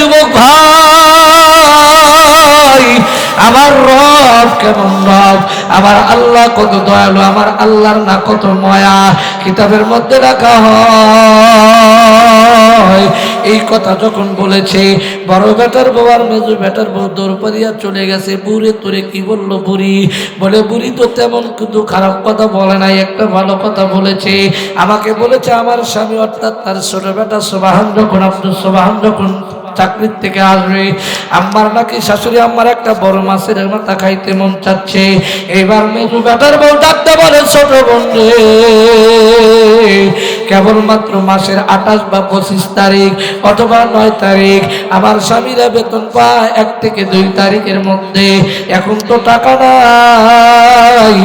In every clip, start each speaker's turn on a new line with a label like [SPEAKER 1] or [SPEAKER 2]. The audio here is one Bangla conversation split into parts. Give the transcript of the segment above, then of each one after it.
[SPEAKER 1] যুবক ভাই, আমার রব কেমন রব, আমার আল্লাহ কত দয়ালু, আমার আল্লাহর না কত মায়া কিতাবের মধ্যে রাখা হয়। এই কথা যখন বলেছে, বড় বেটার বউ আর মেজো বেটার বউ দৌড় পারিয়া চলে গেছে। বুড়ি তোরে কি বললো বুড়ি? বলে বুড়ি তো তেমন কিন্তু খারাপ কথা বলে নাই, একটা ভালো কথা বলেছে। আমাকে বলেছে আমার স্বামী অর্থাৎ তার ছোট বেটা সোবাহান যখন আব্দুল সোবাহান যখন চাকরির থেকে আসবে, আমার নাকি শাশুড়ি আমার একটা বড় মাছের মাথা খাইতে মন চাচ্ছে। এবার মেজু বেটার বউ ডাকতে বলে ছোট বোন রে, কেবলমাত্র মাসের 28 বা 25 তারিখ অথবা 9 তারিখ আমার স্বামীরা বেতন পায় 1 থেকে 2 তারিখের মধ্যে। এখন তো টাকা নাই,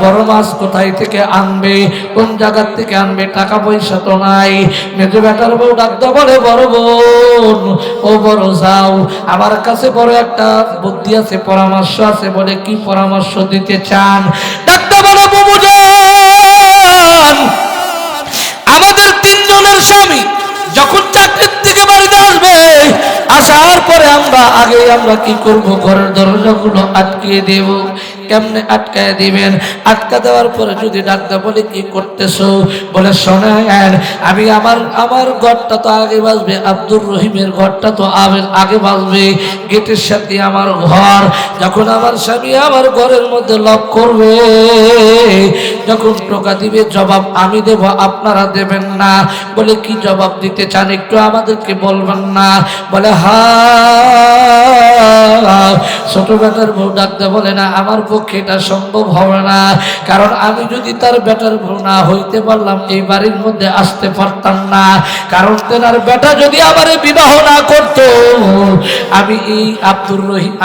[SPEAKER 1] বড় মাছ কোথায় থেকে আনবে, কোন জায়গার থেকে আনবে, টাকা পয়সা তো নাই। মেজো বেটার বউ ডাকতে বলে বড় বোন ও বড় যাও, আমার কাছে বড় একটা বুদ্ধি আছে, পরামর্শ আছে। বলে কি পরামর্শ দিতে চান? ডাকতে বলে বুবু যান, আমাদের 3 জনের স্বামী যখন চাকরির থেকে বাড়িতে আসবে, আসার পরে আমরা কি করব? ঘরের দরজাগুলো আটকিয়ে দেব। কেমনে আটকায় দিবেন? আটকা দেওয়ার পরে যদি ডাকতে বলে কি করতেছো? বলে শোনেন, আমি আমার ঘরটা তো আগে বাজবে, আব্দুর রহিমের ঘরটা তো আগে বাজবে, গেটের সাথে আমার ঘর। যখন আমার স্বামী আমার ঘরের মধ্যে লক করবে, যখন টোকা দিবে, জবাব আমি দেব, আপনারা দেবেন না। বলে কি জবাব দিতে চান একটু আমাদেরকে বলবেন না? বলে হ্যাঁ। ছোট বেটার বউ ডাকতে বলে না, আমার পক্ষে এটা সম্ভব হবে না, কারণ আমি যদি তার বেটার বউ না হইতে পারলাম এই বাড়ির মধ্যে আসতে পারতাম না, কারণ তেনার বেটা যদি আমার বিবাহ না করতো,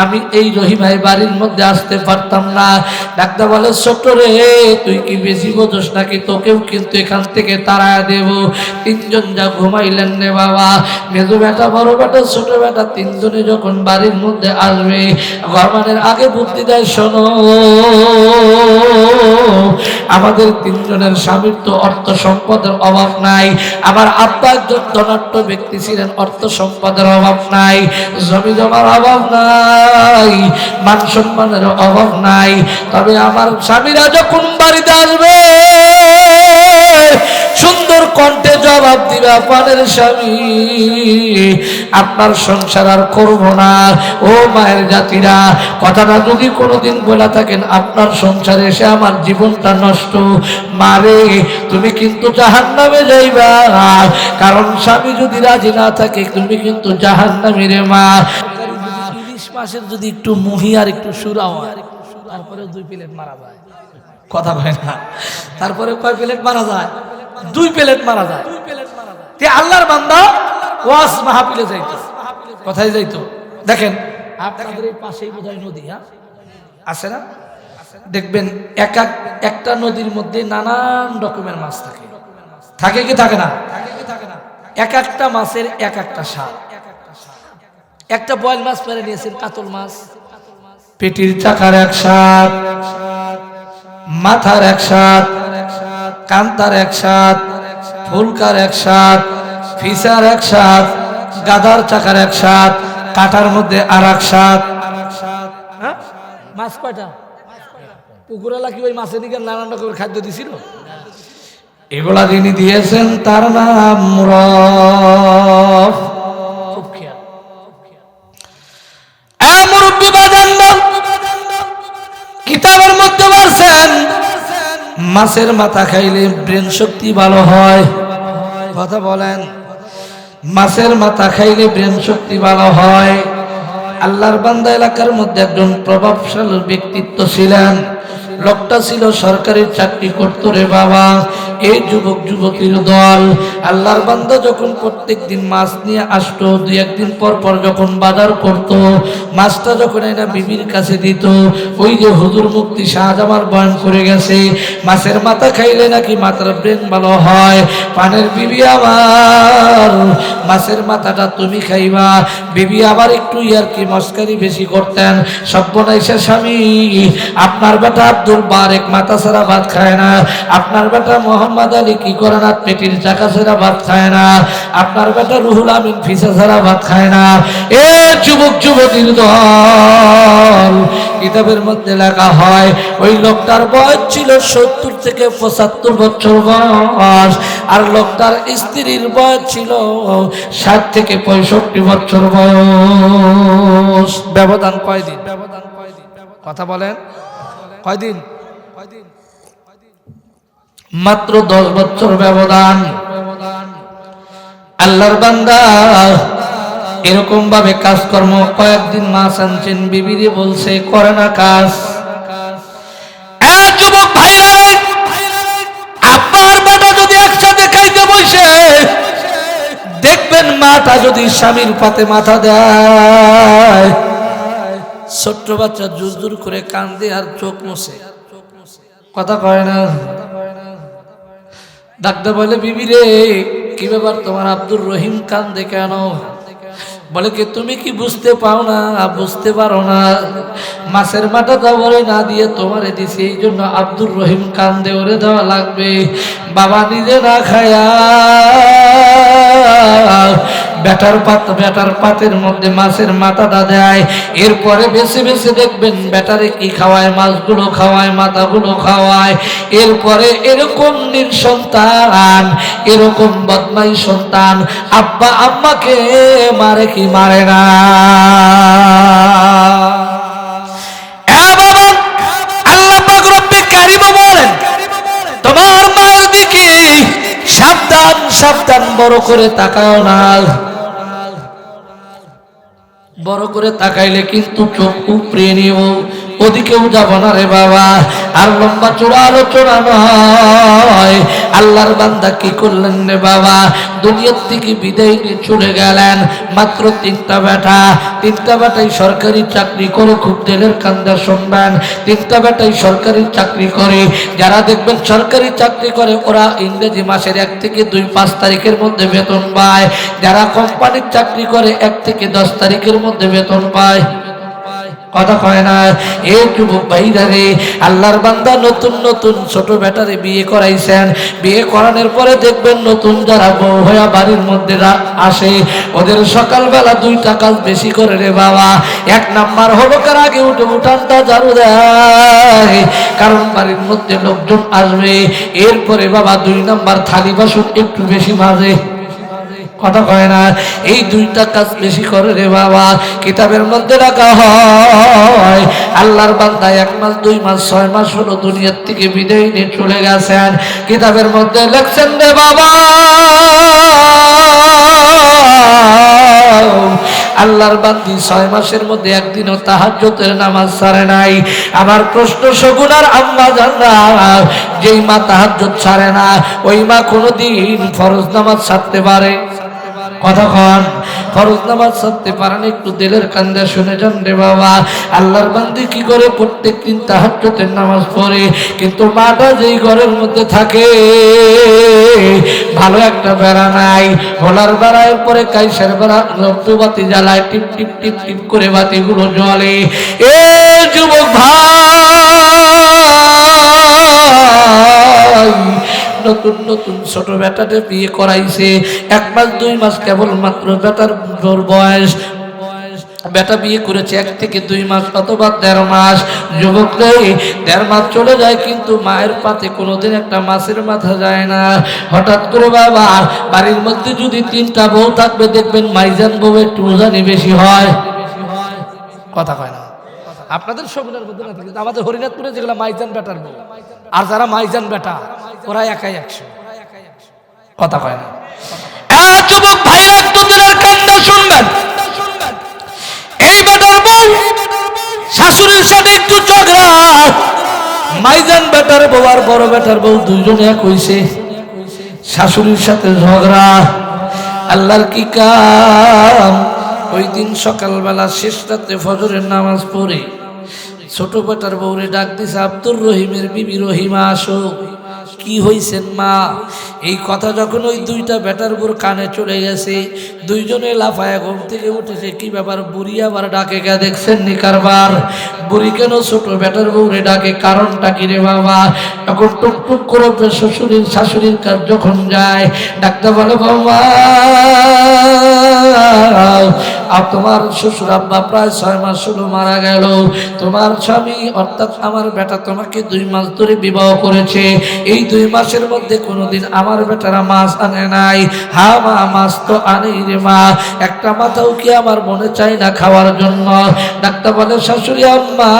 [SPEAKER 1] আমি এই রহিমাই বাড়ির মধ্যে আসতে পারতাম না। ডাক্তার বলে ছোট রে, তুই কি বেশি বোঝস নাকি? তোকেও কিন্তু এখান থেকে তাড়ায় দেব। 3 জন যা ঘুমাইলেন রে বাবা, মেজো বেটা, বড় বেটা, ছোট বেটা, 3 জনে যখন বাড়ির মধ্যে আসবে, ঘরমানের আগে বুদ্ধি দেয়, শোনো আমাদের 3 জনের স্বামীর তো অর্থ সম্পদের অভাব নাই। আমার আব্বা একজন ধনাঢ্য ব্যক্তি ছিলেন, অর্থ সম্পদের অভাব নাই, জমি জমার অভাব নাই, মান সম্মানের অভাব নাই। তবে আমার স্বামীরা যখন বাড়িতে আসবে, সুন্দর কণ্ঠে জবাব দিবে, আপনার স্বামী আপনার সংসার আর করবো না। ও মায়ের জাতিরা, কথাটা যদি কোনোদিন বলে থাকেন আপনার সংসারে এসে আমার জীবনটা নষ্ট, মারে তুমি কিন্তু জাহান্নামে যাইবা, কারণ স্বামী যদি রাজি না থাকে তুমি কিন্তু জাহান্নামী রে মা। ইলিশ মাছের যদি একটু মুহি আর একটু সুরাও হয়, তারপরে 2 প্লেট মারা যায়। কথা কয় না? তারপরে কয় প্লেট মারা যায়? 2 প্লেট মারা যায়। তে আল্লাহর বান্দা ওয়াজ মাহফিলে যাইতো, কোথায় যাইতো? দেখেন আপনাদের এই পাশেই বোধহয় নদী, হ্যাঁ আছে না? দেখবেন একটা নদীর মধ্যে নানান রকমের মাছ থাকে, থাকে কি থাকে না? এক একটা মাছের এক একটা স্বাদ। একটা বয়েল মাছ পেরে নিয়েছেন, কাতল মাছ, পেটির চাকার এক স্বাদ, মাথার এক স্বাদ, কান্তার এক স্বাদ, ফুলকার এক স্বাদ, ফিসার এক স্বাদ, গাদার চাকার এক স্বাদ, কাটার মধ্যে আর এক স্বাদ। মাছ কয়টা? পুকুরালা কি ওই মাছের দিকে নানান রকমের খাদ্য দিছিল? এগুলা যিনি দিয়েছেন তার নাম রব। মুরব্বী বাজান কিতাবের মধ্যে বলছেন মাছের মাথা খাইলে ব্রেন শক্তি ভালো হয়। কথা বলেন, মাছের মাথা খাইলে ব্রেন শক্তি ভালো হয়। আল্লাহর বান্দা এলাকার মধ্যে একজন প্রভাবশালী ব্যক্তিত্ব ছিলেন। লোকটা ছিল সরকারি চাকরি করতো রে বাবা। এই যুবক যুবতীর দল আল্লাহর বান্দা যখন প্রত্যেকদিন মাছ নিয়ে আসতো, 2-1 দিন পর পর যখন বাজার করতো, মাছটা যখন এরা বিবির কাছে দিত, ওই যে হুজুর মুফতি শাহজামাল বয়ান করে গেছে মাছের মাথা খাইলে নাকি মাথার ব্রেন ভালো হয়। পানের বিবি আমার, মাছের মাথাটা তুমি খাইবা। বিবি আবার একটু ইয়ারকি মস্কারি বেশি করতেন। সব্যনাইসা স্বামী, আপনার বেটা বেটা আব্দুল বারেক মাথা ছাড়া ভাত খায় না, আপনার বেটা মোহাম্মদ আলী কি করে না পেটির চাকা ছাড়া ভাত খায় না, আপনার বেটা রুহুল আমিন ফিসা ছাড়া ভাত খায় না। এ যুবক যুবতীর দল, কিতাবের মধ্যে লেখা হয় ওই লোকটার বয়স ছিল 70 থেকে 75 বছর বয়স, আর লোকটার স্ত্রীর বয়স ছিল 60 থেকে 65 বছর বয়স। ব্যবধান কয়দিন? কথা বলেন, কয়দিন? মাত্র 10 বছর ব্যবধান। আল্লাহর বান্দা এরকম ভাবে কাজকর্ম কয়েকদিন মাছ আনছেন, বিবিরে বলছে করে না কাজ। যুবক ভাইরা, আব্বার বেটা যদি একসাথে খাইতে বসে দেখবেন মাটা যদি স্বামীর পাতে মাথা দেয়, ছোট্ট বাচ্চা জুর জুর করে কান্দে আর চোখ মুছে, কথা কয় না। ডাক্তার বলে বিবি রে কি ব্যাপার তোমার আব্দুর রহিম কান্দে কেন? বলে কি তুমি কি বুঝতে পাও না? বুঝতে পারো না, মাছের মাথাটা বলে না দিয়ে তোমারে দিছি, এই জন্য আব্দুর রহিম কান্দে, ওরে দেওয়া লাগবে। বাবা নিজে না খায়া বেটার পাতের মধ্যে মাছের মাথাটা দেয়, এরপরে বেছে বেছে দেখবেন বেটারে কি খাওয়ায়, মাছগুলো খাওয়ায়, মাথাগুলো খাওয়ায়। এরপরে এরকম নিঃসন্তান, এরকম বদমাই সন্তান আব্বা আম্মাকে মারে কি মারে না? আল্লাহ পাক রব্বুল কারীম বলেন তোমার মায়ের দিকে সাবধান সাবধান, বড় করে তাকাও না, বড় করে তাকাইলে কিন্তু চোখ উপড়ে নিও, ওদিকেও যাব না রে বাবা। আর লম্বা চূড়া আলোচনা নয়, আল্লাহর বান্দা কি করলেন রে বাবা, দুনিয়ার থেকে বিদায় নিয়ে চলে গেলেন। মাত্র 3টা বেটা, 3টা বেটাই সরকারি চাকরি করে, খুব দিলের কান্দা শুনবেন, 3টা বেটাই সরকারি চাকরি করে। যারা দেখবেন সরকারি চাকরি করে ওরা ইংরেজি মাসের 1 থেকে 2-5 তারিখের মধ্যে বেতন পায়, যারা কোম্পানির চাকরি করে 1 থেকে 10 তারিখের মধ্যে বেতন পায়, কথা কয় না। এই যুবক ভাইরা রে, আল্লাহর বান্দা নতুন নতুন ছোট বেটারে বিয়ে করাইছেন, বিয়ে করানোর পরে দেখবেন নতুন যারা বউ হয়ে বাড়ির মধ্যে আসে, ওদের সকালবেলা 2টা কাজ বেশি করে রে বাবা। 1 নাম্বার হলো কার আগে উঠে উঠানটা ঝাড়ু দেয়, কারণ বাড়ির মধ্যে লোকজন আসবে। এরপরে বাবা 2 নাম্বার থালি বাসন একটু বেশি মাজে, কথা কয় না। এই 2টা কাজ বেশি করে রে বাবা। কিতাবের মধ্যে রাখা হয় আল্লাহর বান্দা 1 মাস 2 মাস 6 মাস হলো দুনিয়ার থেকে বিদায় নিয়ে চলে গেছেন, কিতাবের মধ্যে লেখছেন রে বাবা আল্লাহর বান্দি 6 মাসের মধ্যে একদিনও তাহাজ্জুদের নামাজ ছাড়ে নাই। আমার প্রশ্ন সগুনার আম্মা জানরা, যেই মা তাহাজ্জুদ ছাড়ে না ওই মা কোনোদিন ফরজ নামাজ ছাড়তে পারে? কথা কন, ফরজ নামাজ ছাড়তে পারেন? একটু দিলের কান্দা শুনে যান রে বাবা। আল্লাহর বান্দি কি করে প্রত্যেকদিন তাহাজ্জুদের নামাজ পড়ে, কিন্তু মাটা যেই ঘরের মধ্যে থাকে ভালো একটা বেড়া নাই, হোলার বেড়ার পরে কাইসের বেড়া লম্ববাতি জ্বালায়, টিপ টিপ টিপ টিপ করে বাতিগুলো জ্বলে। এ যুবক ভাই, নতুন নতুন ছোট বেটাতে বিয়ে করাইছে, 1 মাস 2 মাস কেবল মাত্র বেটার বয়স, বেটা বিয়ে করেছে 1 থেকে 2 মাস অথবা 1.5 মাস। যুবক রে 1.5 মাস চলে যায় কিন্তু মায়ের পাতে কোনোদিন একটা মাছের মাথা যায় না। হঠাৎ করে বাবা বাড়ির মধ্যে যদি 3টা বউ থাকবে দেখবেন মাইজান বউ একটু উজানি বেশি হয়, কথা কয় না। আপনাদের সগুনের মধ্যে না, কিন্তু আমাদের হরিনাথপুরে যেগুলো মাইজান বেটার বউ, আর যারা মাইজান বেটা ওরা একাই 100, কথা কয় না। যুবক ভাইরা একটু দিলের কান্না শুনবেন, এই বেটার বউ শাশুড়ির সাথে একটু ঝগড়া, মাইজান বেটার বউ আর বড় বেটার বউ দুইজনে এক হইছে, শাশুড়ির সাথে ঝগড়া। আল্লাহর কি কাম, ওই দিন সকালবেলা শেষ রাতে ফজরের নামাজ পড়ে ছোট বেটার বউরে ডাক দিছে, আব্দুর রহিমের বিবি রহিমা আসো। কি হইছেন মা? এই কথা যখন ওই দুইটা বেটার বুড় কানে চলে গেছে, দুইজনে লাফায় ঘুম থেকে উঠেছে। কি ব্যাপার, বুড়ি আবার ডাকে কে? দেখছেন নি কারবার? বুড়ি কেন ছোট বেটার বউরে ডাকে? কারণটা কি রে বাবা? এখন টুকটুক করে শ্বশুরের শাশুড়ির কাজ যখন যায়, ডাক্তার বলে বাবা তোমার শ্বশুর আব্বা প্রায় 6 মাস হলো মারা গেল। তোমার স্বামী অর্থাৎ আমার বেটা তোমাকে 2 মাস ধরে বিবাহ করেছে। এই 2 মাসের মধ্যে কোনোদিন আমার বেটারা মাছ আনে নাই। হ্যাঁ মা, মাছ তো আনেই রে মা, একটা মাথাও কি আমার মনে চাই না খাওয়ার জন্য? ডাক্তার বলে শাশুড়ি আম্মা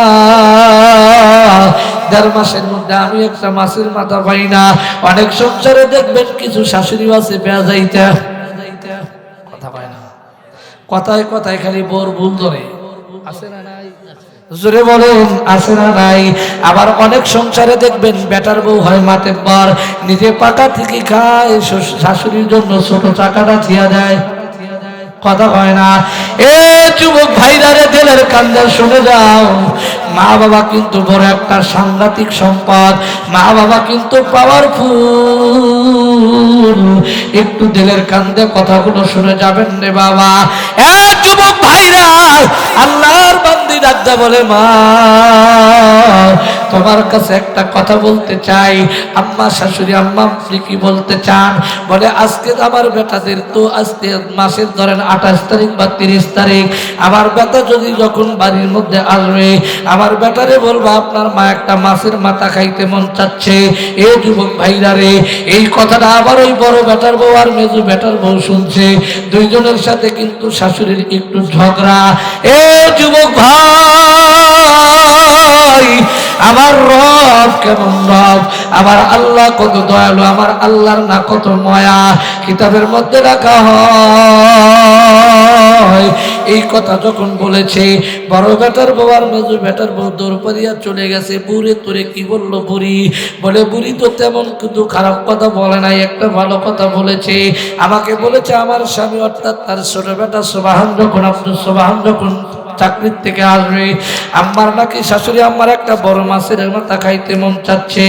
[SPEAKER 1] 1.5 মাসের মধ্যে আমি একটা মাছের মাথা পাই না। অনেক সংসারে দেখবেন কিছু শাশুড়ি আছে বেয়াজাইতা, কথা পায় না, কথায় কথায় খালি বোর ভুল ধরে। আছে না নাই? জোরে বলেন আছে না নাই? আবার অনেক সংসারে দেখবেন বেটার বউ হয় মাতেব্বর, নিজে পাকা থেকে খায়, শাশুড়ির জন্য ছোট চাকাটা থিয়া দেয়। কথা হয় না? এ যুবক ভাইরা রে, দিলের কান্দা শুনে যাও। মা বাবা কিন্তু বড় একটা সাংঘাতিক সম্পদ। মা বাবা কিন্তু পাওয়ারফুল। একটু দিলের কান্দে কথাগুলো শুনে যাবেন রে বাবা। এ যুবক ভাইরা, আল্লাহর বান্দি ডাকতে বলে মা তোমার কাছে একটা কথা বলতে চাই। আম্মা শাশুড়ি, আম্মা আপনি কি বলতে চান? বলে আজকে আমার বেটাদের তো আজকে মাসের ধরেন 28 তারিখ বা 30 তারিখ, আমার বেটা যদি যখন বাড়ির মধ্যে আসবে, আমার বেটারে বলবো আপনার মা একটা মাছের মাথা খাইতে মন চাচ্ছে। এ যুবক ভাইরা রে, এই কথাটা আবার ওই বড় বেটার বউ আর মেজু বেটার বউ শুনছে। দুইজনের সাথে কিন্তু শাশুড়ির একটু ঝগড়া। এ যুবক ভাই, আমার রব কেমন রব, আমার আল্লাহ কত দয়ালু, আমার আল্লাহর না কত মায়া কিতাবের মধ্যে রাখা হয়। এই কথা যখন বলেছে, বড় বেটার বউ আর মেজু বেটার বউ দৌড় পারিয়া চলে গেছে। বুড়ি তোরে কি বললো বুড়ি? বলে বুড়ি তো তেমন কিন্তু খারাপ কথা বলে নাই, একটা ভালো কথা বলেছে। আমাকে বলেছে আমার স্বামী অর্থাৎ তার ছোট বেটা সোবাহান যখন, আব্দুল সোবাহান যখন চাকরির থেকে আসবে, আমার নাকি শাশুড়ি আমার একটা বড় মাছের মাথা খাইতে মন চাচ্ছে।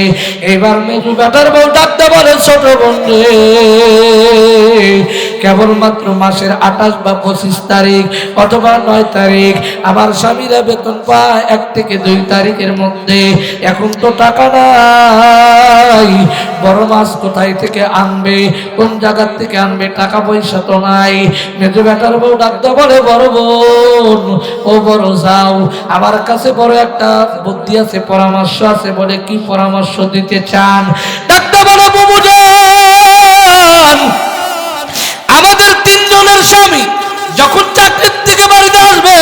[SPEAKER 1] এইবার মেজু বেটার বউ ডাকতে বলে ছোট বোন রে, কেবলমাত্র মাসের 28 বা 25 তারিখ অথবা 9 তারিখ আমার স্বামীরা বেতন পায় 1 থেকে 2 তারিখের মধ্যে। এখন তো টাকা নাই, বড় মাছ কোথায় থেকে আনবে, কোন জায়গা থেকে আনবে, টাকা পয়সা তো নাই। মেজু বেটার বউ ডাকতে বলে বড় বোন ও বড় যাও, আমার কাছে বড় একটা বুদ্ধি আছে, পরামর্শ আছে। বলে কি পরামর্শ দিতে চান? ডাকতে বলে বুবু যান, আমাদের 3 জনের স্বামী যখন চাকরির থেকে বাড়িতে আসবে,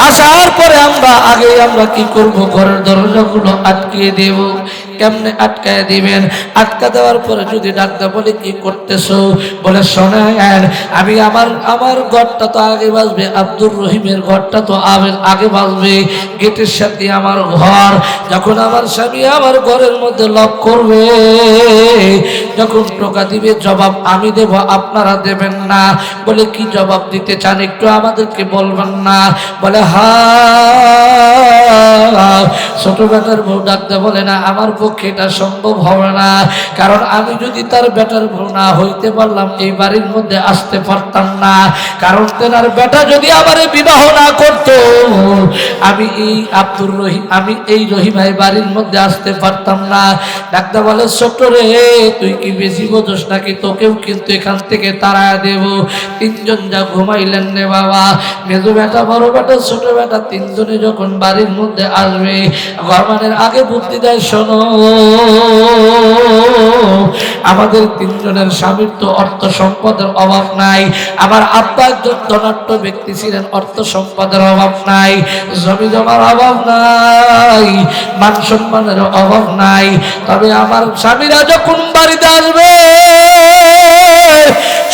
[SPEAKER 1] আসার পরে আমরা কি করব? ঘরের দরজাগুলো আটকিয়ে দেব। কেমনে আটকায় দিবেন? আটকা দেওয়ার পরে যদি ডাক্তার বলে কি করতেছো? বলে শোনেন, আমি আমার ঘরটা তো আগে বাজবে, আব্দুর রহিমের ঘরটা তো আগে বাজবে, গেটের সাথে আমার ঘর। যখন আমার স্বামী আমার ঘরের মধ্যে লক করবে, যখন টোকা দিবে, জবাব আমি দেব, আপনারা দেবেন না। বলে কি জবাব দিতে চান একটু আমাদেরকে বলবেন না? বলে ছোট বেটার বউ ডাকতে বলে না, আমার পক্ষে এটা সম্ভব হবে না, কারণ আমি যদি তার বেটার বউ না হইতে পারলাম এই বাড়ির মধ্যে আসতে পারতাম না, কারণ তেনার বেটা যদি আমার বিবাহ না করত, আমি এই রহিমাই বাড়ির মধ্যে আসতে পারতাম না। ডাক্তার বলে ছোট রে, তুই কি বেশি বোঝস নাকি? তোকেও কিন্তু এখান থেকে তাড়ায় দেব। 3 জন যা ঘুমাইলেন রে বাবা। মেজু বেটা, বড় বেটা, ছোট বেটা 3 জনে যখন বাড়ির মধ্যে আসবে, ঘরমানের আগে বুদ্ধি দেয়, শোনো আমাদের 3 জনের স্বামীর তো অর্থ সম্পদের অভাব নাই। আমার আব্বা একজন ধনাঢ্য ব্যক্তি ছিলেন, অর্থ সম্পদের অভাব নাই, জমি জমার অভাব নাই, মান সম্মানের অভাব নাই। তবে আমার স্বামীরা যখন বাড়িতে আসবে,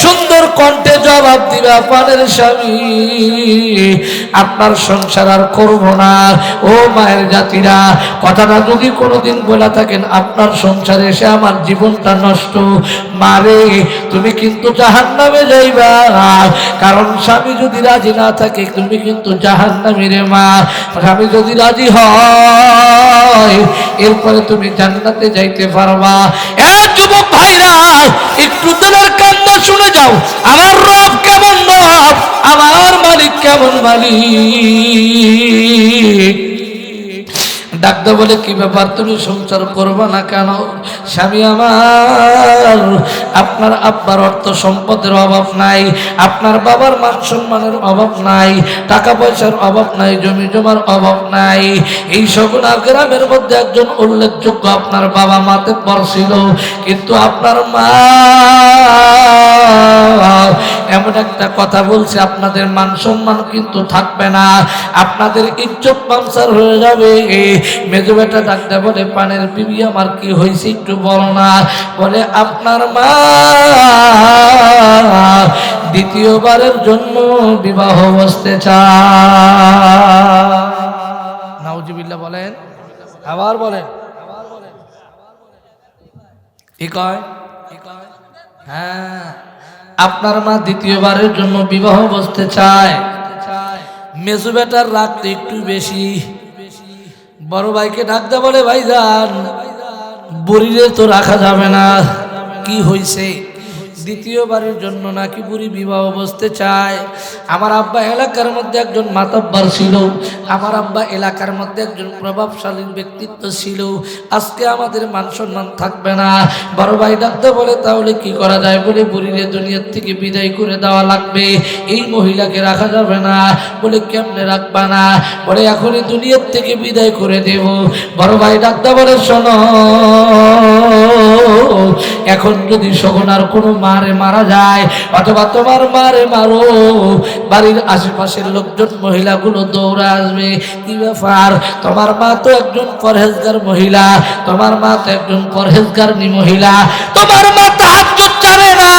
[SPEAKER 1] সুন্দর কণ্ঠে জবাব দিবা, পানের স্বামী আপনার সংসার আর করব না। ও মায়ের জাতিরা, কথাটা যদি কোনোদিন বলে থাকেন আপনার সংসারে এসে আমার জীবনটা নষ্ট, মারে তুমি কিন্তু জাহান্নামে যাইবা, কারণ স্বামী যদি রাজি না থাকে তুমি কিন্তু জাহান্নামী রে মা। স্বামী যদি রাজি হয় এরপরে তুমি জান্নাতে যাইতে পারবা। এ যুবক ভাইরা, একটু দিলের কান্না শুনে যাও, আমার রব কেমন রব, আমার মালিক কেমন মালিক। ডাকতে বলে কি ব্যাপার, তুমি সংসার করবে না কেন? স্বামী আমার, আপনার আব্বার অর্থ সম্পদের অভাব নাই, আপনার বাবার মান সম্মানের অভাব নাই, টাকা পয়সার অভাব নাই, জমি জমার অভাব নাই। এই সগুনা গ্রামের মধ্যে একজন উল্লেখযোগ্য আপনার বাবা মাতে পড়ছিল, কিন্তু আপনার মা এমন একটা কথা বলছে, আপনাদের মান সম্মান কিন্তু থাকবে না, আপনাদের ইজ্জত পামসার হয়ে যাবে। মেজো বেটা ডাকতে বলে, পানের বিবি আমার কি হয়েছে একটু বলো না। বলে আপনার মা দ্বিতীয়বারের জন্য বিবাহ বসতে চায়। নাউজুবিল্লাহ বলেন, আবার বলেন। কি কয়? হ্যাঁ, আপনার মা দ্বিতীয়বারের জন্য বিবাহ বসতে চায়। মেজো বেটার রাগ তো একটু বেশি, বড় ভাইকে ডাকতে বলে, ভাইজান বুড়িরে তো রাখা যাবে না, কি হয়েছে? দ্বিতীয়বারের জন্য নাকি বুড়ি বিবাহ বসতে চায়। আমার আব্বা এলাকার মধ্যে একজন মাতাব্বার ছিল, আমার আব্বা এলাকার মধ্যে একজন প্রভাবশালী ব্যক্তিত্ব ছিল, আজকে আমাদের মান সম্মান থাকবে না। বড় ভাই ডাকতে বলে, তাহলে কি করা যায়? বলে বুড়িরে দুনিয়ার থেকে বিদায় করে দেওয়া লাগবে, এই মহিলাকে রাখা যাবে না। বলে কেমনে রাখবা না? বলে এখনই দুনিয়ার থেকে বিদায় করে দেব। বড় ভাই ডাকতে বলে, শোনো, এখন যদি সগুনার কোনো মারে মারা যায় অথবা তোমার মারে মারো, বাড়ির আশেপাশের লোকজন মহিলাগুলো দৌড়ে আসবে। কি ব্যাপার? তোমার মা তো একজন পরহেজগার মহিলা, তোমার মা তো একজন পরহেজগারনী মহিলা, তোমার মা তাহাজ্জুদ জানে না,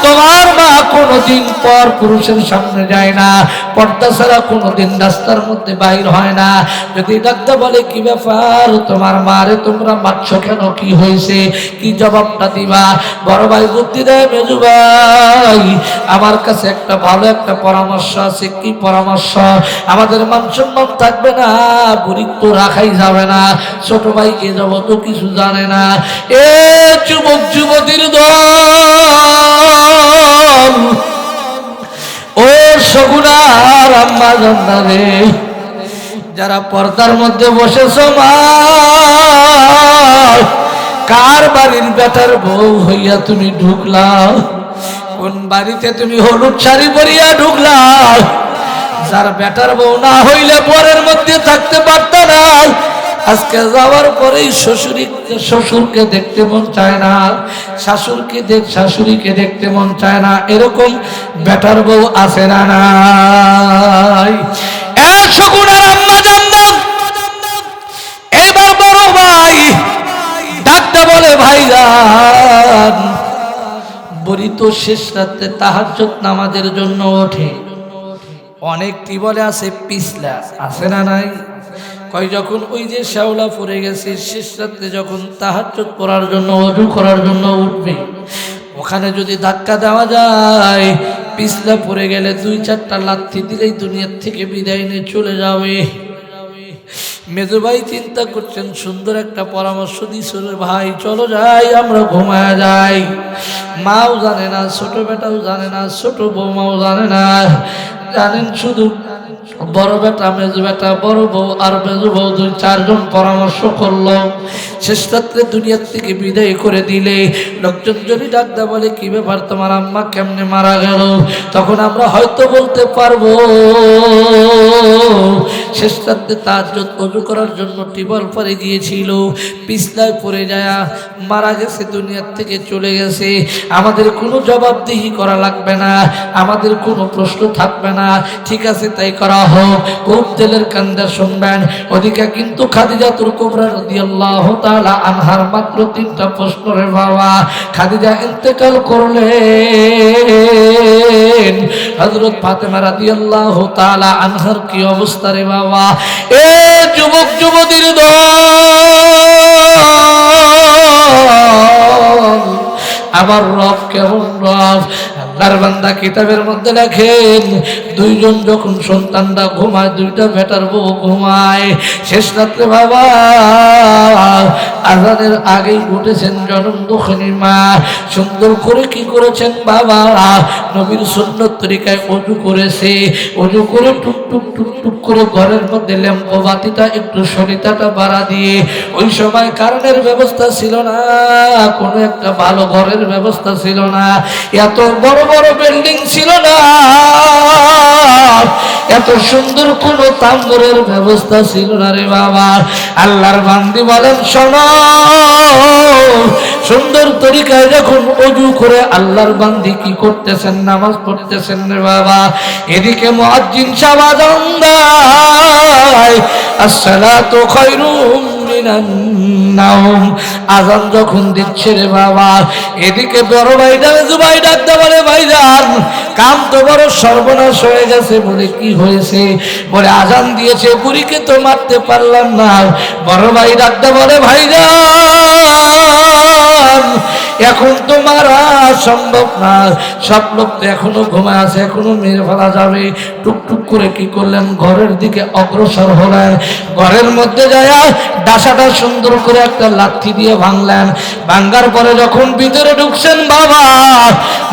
[SPEAKER 1] তোমার মা কোনোদিন পর পুরুষের সামনে যায় না, পর্দা ছাড়া কোনোদিন রাস্তার মধ্যে বাইর হয় না। যদি ডাক্তার বলে, কি ব্যাপার তোমার মারে তোমরা মারছো কেন, কি হয়েছে? কি জবাবটা দিবা? বড় ভাই বুদ্ধি দেয়, মেজু ভাই আমার কাছে একটা ভালো একটা পরামর্শ আছে। কি পরামর্শ? আমাদের মান সম্মান থাকবে না, বুড়ি তো রাখাই যাবে না, ছোট ভাই এ জগৎ কিছু জানে না। এ যুবক যুবতীর দল, ও সগুনার আম্মা জান্নারে, যারা পর্দার মধ্যে বসেছ, মা কার বাড়ির বেটার বউ হইয়া তুমি ঢুকলা? কোন বাড়িতে তুমি হলুদ শাড়ি পরিয়া ঢুকলা? যার বেটার বউ না হইলে পরের মধ্যে থাকতে পারত না, আজকে যাওয়ার পরেই শ্বশুরকে দেখতে মন চায় না, শাশুড়িকে দেখতে মন চায় না, এরকম বেটার বউ আছে না নাই? সগুনার আম্মা জান্নাত, এইবার বড় ভাই ডাকতে বলে, ভাইজান বুড়ি তো শেষ রাতে তাহাজ্জুদ নামাজের জন্য ওঠে, অনেকটি বলে আছে পিছলা, আছে না নাই? কই যখন ওই যে শ্যাওলা পড়ে গেছে, শেষ রাতে যখন তাহাজ্জুদ পড়ার জন্য, ওযু করার জন্য উঠবে, ওখানে যদি ধাক্কা দেওয়া যায়, পিছলা পড়ে গেলে 2-4টা লাথি দিলেই দুনিয়ার থেকে বিদায় নিয়ে চলে যাবে। মেজো ভাই চিন্তা করছেন, সুন্দর একটা পরামর্শ দিয়েছিল, ভাই চলো যাই, আমরা ঘুমায় যাই। মাও জানে না, ছোট বেটাও জানে না, ছোট বৌমাও জানে না, জানেন শুধু বড় বেটা, মেজো বেটা, বড় বউ আর মেজো বউ 2-4 জন পরামর্শ করলো। শেষ রাত্রে দুনিয়ার থেকে বিদায় করে দিলে লোকজন যদি ডাকতে বলে, কি ব্যাপার তোমার আম্মা কেমনে মারা গেল? তখন আমরা হয়তো বলতে পারবো, শেষ রাতে তাহাজ্জুদ ওযু করার জন্য টিবল পরে গিয়েছিল, পিছলায় পড়ে যায় মারা গেছে, দুনিয়ার থেকে চলে গেছে। আমাদের কোনো জবাবদিহি করা লাগবে না, আমাদের কোনো প্রশ্ন থাকবে না। ঠিক আছে, তাই করা হোক। খুব দিলের কান্দা শুনবেন। ওদিকে কিন্তু খাদিজাতুল কুবরা রাদিয়াল্লাহু তাআলা আনহার মাত্র 3টা প্রশ্ন রে বাবা। খাদিজা ইন্তেকাল করলেন, হযরত ফাতেমা রাদিয়াল্লাহু তাআলা আনহার কি অবস্থা রে বাবা। এ যুবক যুবতীর দল, আমার রব কেমন রব। আল্লাহর বান্দা কিতাবের মধ্যে লেখেন, দুইজন যখন সন্তানরা ঘুমায়, দুইটা বেটার বউ ঘুমায়, শেষ রাত্রে বাবা আযানের আগেই উঠেছেন জনম দুঃখিনী মা। সুন্দর করে কি করেছেন বাবা, নবীর সুন্নত তরিকায় ওযু করেছে। ওযু করে টুক টুক টুক টুক করে ঘরের মধ্যে ল্যাম্প বাতিটা একটু সরিতাটা বাড়া দিয়ে, ওই সময় কারেন্টের ব্যবস্থা ছিল না, কোনো একটা ভালো ঘরের ব্যবস্থা ছিল না, এত বড় বড় বিল্ডিং ছিল না, এত সুন্দর কোন তাম্বুরের ব্যবস্থা ছিল না রে বাবা। আল্লাহর বান্দি বলেন, শোনো, সুন্দর তরিকায় যখন ওযু করে আল্লাহর বান্দি কি করতেছেন, নামাজ পড়তেছেন রে বাবা। এদিকে মুয়াজ্জিন সাহেব আযান দেয়, আসসালাতু খায়রুম মিনান নাওম, আযান যখন দিচ্ছে রে বাবা, এদিকে বড় ভাইটা জুবাই ডাকতে বলে, ভাইজান কাম তো বড় সর্বনাশ হয়ে গেছে। বলে কি হয়েছে? বলে আযান দিয়েছে, বুড়িকে তো মারতে পারলাম না। বড় ভাই ডাকতে বলে, ভাইজান এখন তো মারা সম্ভব না, সব লোক তো এখনো ঘুমায় আছে, এখনো মেরে ফেলা যাবে। টুকটুক করে কি করলেন, ঘরের দিকে অগ্রসর হলেন। ঘরের মধ্যে যায় ডাসাটা সুন্দর করে একটা লাঠি দিয়ে ভাঙলেন। ভাঙার পরে যখন ভিতরে ঢুকছেন বাবা,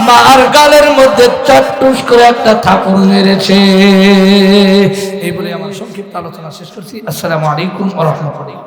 [SPEAKER 1] মার গালের মধ্যে চট্টুস করে একটা থাপড় মেরেছে। এই বলে আমার সংক্ষিপ্ত আলোচনা শেষ করছি। আসসালামু আলাইকুম ওয়া রাহমাতুল্লাহ।